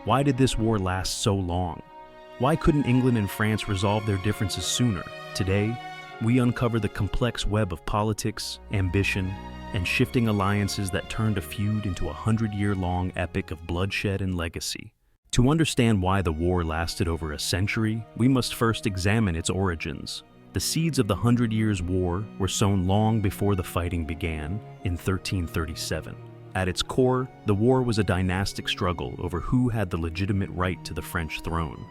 Why did this war last so long? Why couldn't England and France resolve their differences sooner? Today, we uncover the complex web of politics, ambition, and shifting alliances that turned a feud into a 100-year-long epic of bloodshed and legacy. To understand why the war lasted over a century, we must first examine its origins. The seeds of the 100 Years' War were sown long before the fighting began in 1337. At its core, the war was a dynastic struggle over who had the legitimate right to the French throne.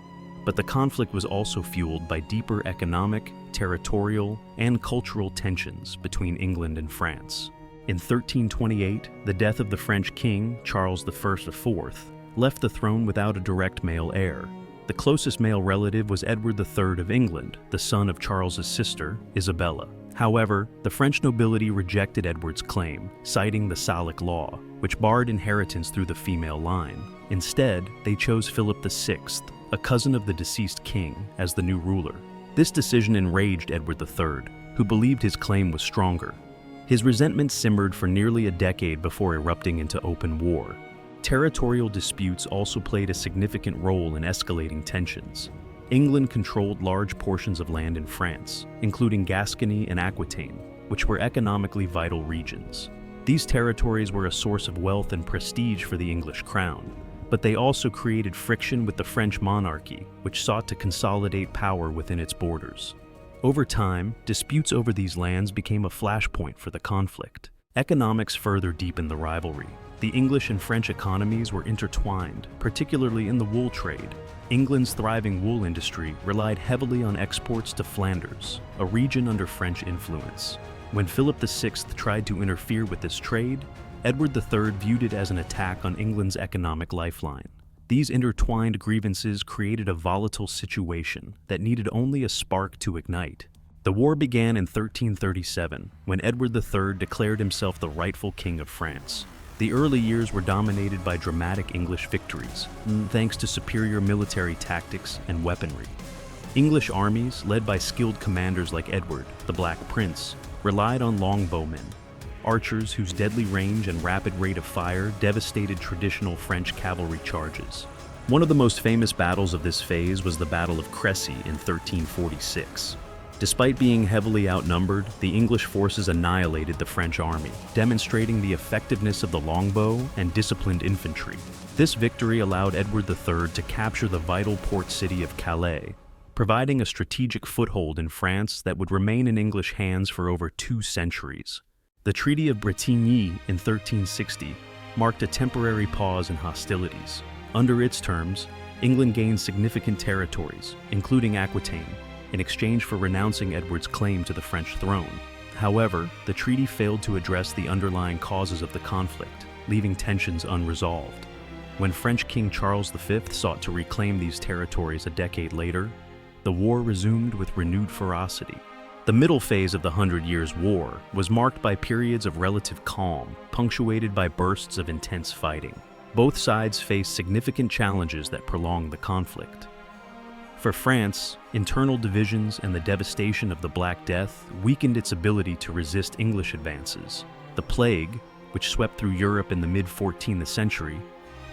But the conflict was also fueled by deeper economic, territorial, and cultural tensions between England and France. In 1328, the death of the French king, Charles I IV, left the throne without a direct male heir. The closest male relative was Edward III of England, the son of Charles's sister, Isabella. However, the French nobility rejected Edward's claim, citing the Salic law, which barred inheritance through the female line. Instead, they chose Philip VI, a cousin of the deceased king, as the new ruler. This decision enraged Edward III, who believed his claim was stronger. His resentment simmered for nearly a decade before erupting into open war. Territorial disputes also played a significant role in escalating tensions. England controlled large portions of land in France, including Gascony and Aquitaine, which were economically vital regions. These territories were a source of wealth and prestige for the English crown, but they also created friction with the French monarchy, which sought to consolidate power within its borders. Over time, disputes over these lands became a flashpoint for the conflict. Economics further deepened the rivalry. The English and French economies were intertwined, particularly in the wool trade. England's thriving wool industry relied heavily on exports to Flanders, a region under French influence. When Philip VI tried to interfere with this trade, Edward III viewed it as an attack on England's economic lifeline. These intertwined grievances created a volatile situation that needed only a spark to ignite. The war began in 1337, when Edward III declared himself the rightful king of France. The early years were dominated by dramatic English victories, thanks to superior military tactics and weaponry. English armies, led by skilled commanders like Edward, the Black Prince, relied on longbowmen, archers whose deadly range and rapid rate of fire devastated traditional French cavalry charges. One of the most famous battles of this phase was the Battle of Crécy in 1346. Despite being heavily outnumbered, the English forces annihilated the French army, demonstrating the effectiveness of the longbow and disciplined infantry. This victory allowed Edward III to capture the vital port city of Calais, providing a strategic foothold in France that would remain in English hands for over 2 centuries. The Treaty of Bretigny in 1360 marked a temporary pause in hostilities. Under its terms, England gained significant territories, including Aquitaine, in exchange for renouncing Edward's claim to the French throne. However, the treaty failed to address the underlying causes of the conflict, leaving tensions unresolved. When French King Charles V sought to reclaim these territories a decade later, the war resumed with renewed ferocity. The middle phase of the 100 Years' War was marked by periods of relative calm, punctuated by bursts of intense fighting. Both sides faced significant challenges that prolonged the conflict. For France, internal divisions and the devastation of the Black Death weakened its ability to resist English advances. The plague, which swept through Europe in the mid-14th century,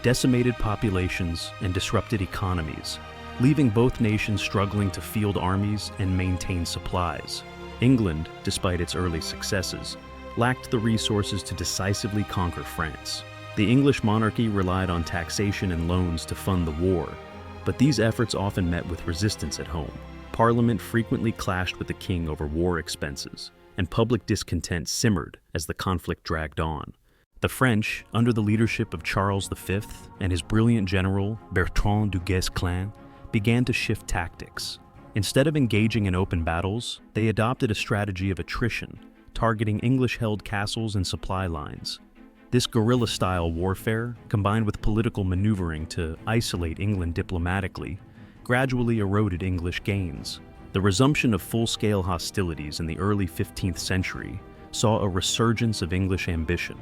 decimated populations and disrupted economies, leaving both nations struggling to field armies and maintain supplies. England, despite its early successes, lacked the resources to decisively conquer France. The English monarchy relied on taxation and loans to fund the war, but these efforts often met with resistance at home. Parliament frequently clashed with the king over war expenses, and public discontent simmered as the conflict dragged on. The French, under the leadership of Charles V and his brilliant general Bertrand du Guesclin, began to shift tactics. Instead of engaging in open battles, they adopted a strategy of attrition, targeting English-held castles and supply lines. This guerrilla-style warfare, combined with political maneuvering to isolate England diplomatically, gradually eroded English gains. The resumption of full-scale hostilities in the early 15th century saw a resurgence of English ambition.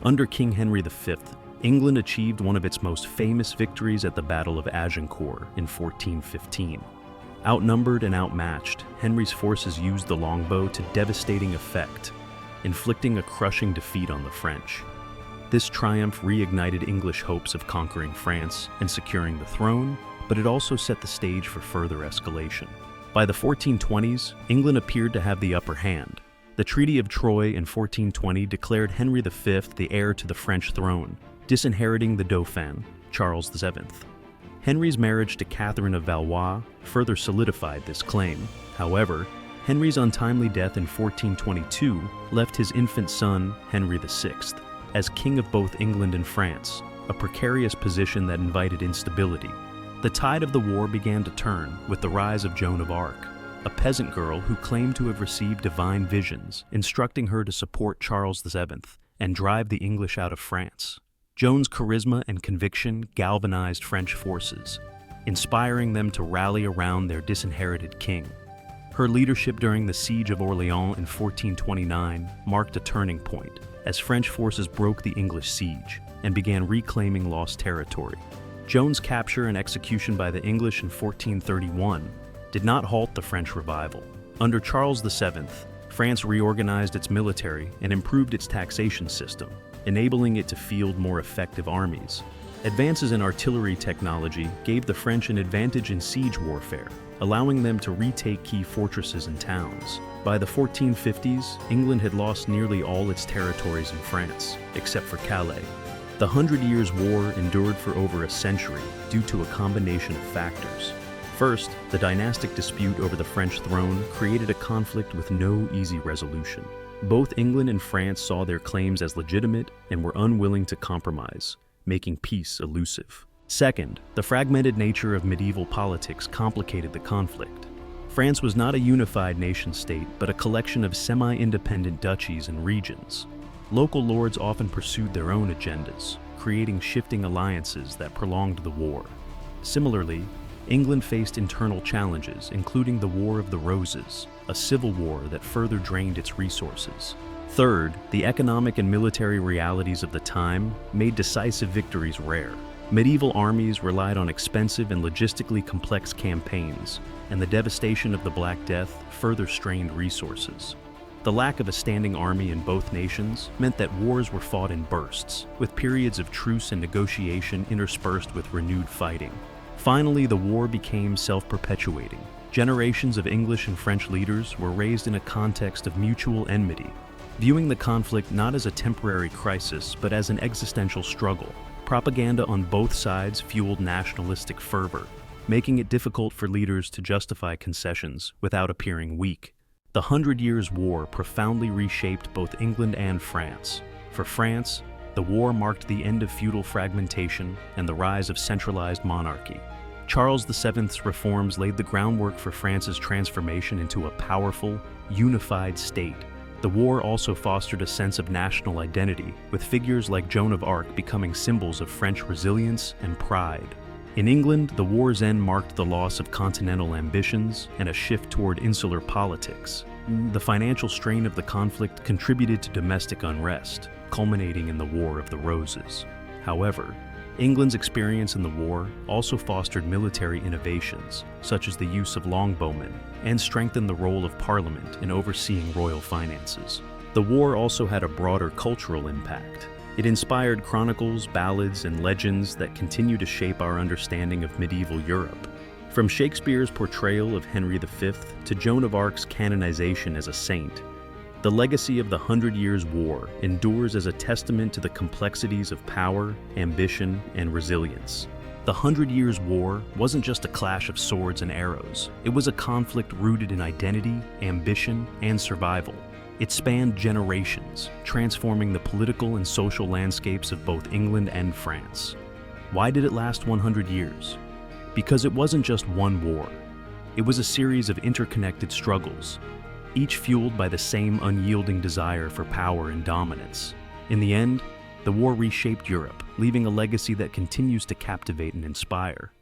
Under King Henry V, England achieved one of its most famous victories at the Battle of Agincourt in 1415. Outnumbered and outmatched, Henry's forces used the longbow to devastating effect, inflicting a crushing defeat on the French. This triumph reignited English hopes of conquering France and securing the throne, but it also set the stage for further escalation. By the 1420s, England appeared to have the upper hand. The Treaty of Troyes in 1420 declared Henry V the heir to the French throne, disinheriting the Dauphin, Charles VII. Henry's marriage to Catherine of Valois further solidified this claim. However, Henry's untimely death in 1422 left his infant son, Henry VI, as king of both England and France, a precarious position that invited instability. The tide of the war began to turn with the rise of Joan of Arc, a peasant girl who claimed to have received divine visions, instructing her to support Charles VII and drive the English out of France. Joan's charisma and conviction galvanized French forces, inspiring them to rally around their disinherited king. Her leadership during the Siege of Orleans in 1429 marked a turning point, as French forces broke the English siege and began reclaiming lost territory. Joan's capture and execution by the English in 1431 did not halt the French revival. Under Charles VII, France reorganized its military and improved its taxation system, enabling it to field more effective armies. Advances in artillery technology gave the French an advantage in siege warfare, allowing them to retake key fortresses and towns. By the 1450s, England had lost nearly all its territories in France, except for Calais. The 100 Years' War endured for over a century due to a combination of factors. First, the dynastic dispute over the French throne created a conflict with no easy resolution. Both England and France saw their claims as legitimate and were unwilling to compromise, making peace elusive. Second, the fragmented nature of medieval politics complicated the conflict. France was not a unified nation-state, but a collection of semi-independent duchies and regions. Local lords often pursued their own agendas, creating shifting alliances that prolonged the war. Similarly, England faced internal challenges, including the War of the Roses, a civil war that further drained its resources. Third, the economic and military realities of the time made decisive victories rare. Medieval armies relied on expensive and logistically complex campaigns, and the devastation of the Black Death further strained resources. The lack of a standing army in both nations meant that wars were fought in bursts, with periods of truce and negotiation interspersed with renewed fighting. Finally, the war became self-perpetuating. Generations of English and French leaders were raised in a context of mutual enmity, viewing the conflict not as a temporary crisis, but as an existential struggle. Propaganda on both sides fueled nationalistic fervor, making it difficult for leaders to justify concessions without appearing weak. The 100 Years' War profoundly reshaped both England and France. For France, the war marked the end of feudal fragmentation and the rise of centralized monarchy. Charles VII's reforms laid the groundwork for France's transformation into a powerful, unified state. The war also fostered a sense of national identity, with figures like Joan of Arc becoming symbols of French resilience and pride. In England, the war's end marked the loss of continental ambitions and a shift toward insular politics. The financial strain of the conflict contributed to domestic unrest, culminating in the War of the Roses. However, England's experience in the war also fostered military innovations, such as the use of longbowmen, and strengthened the role of Parliament in overseeing royal finances. The war also had a broader cultural impact. It inspired chronicles, ballads, and legends that continue to shape our understanding of medieval Europe. From Shakespeare's portrayal of Henry V to Joan of Arc's canonization as a saint, the legacy of the 100 Years' War endures as a testament to the complexities of power, ambition, and resilience. The 100 Years' War wasn't just a clash of swords and arrows. It was a conflict rooted in identity, ambition, and survival. It spanned generations, transforming the political and social landscapes of both England and France. Why did it last 100 years? Because it wasn't just one war. It was a series of interconnected struggles, each fueled by the same unyielding desire for power and dominance. In the end, the war reshaped Europe, leaving a legacy that continues to captivate and inspire.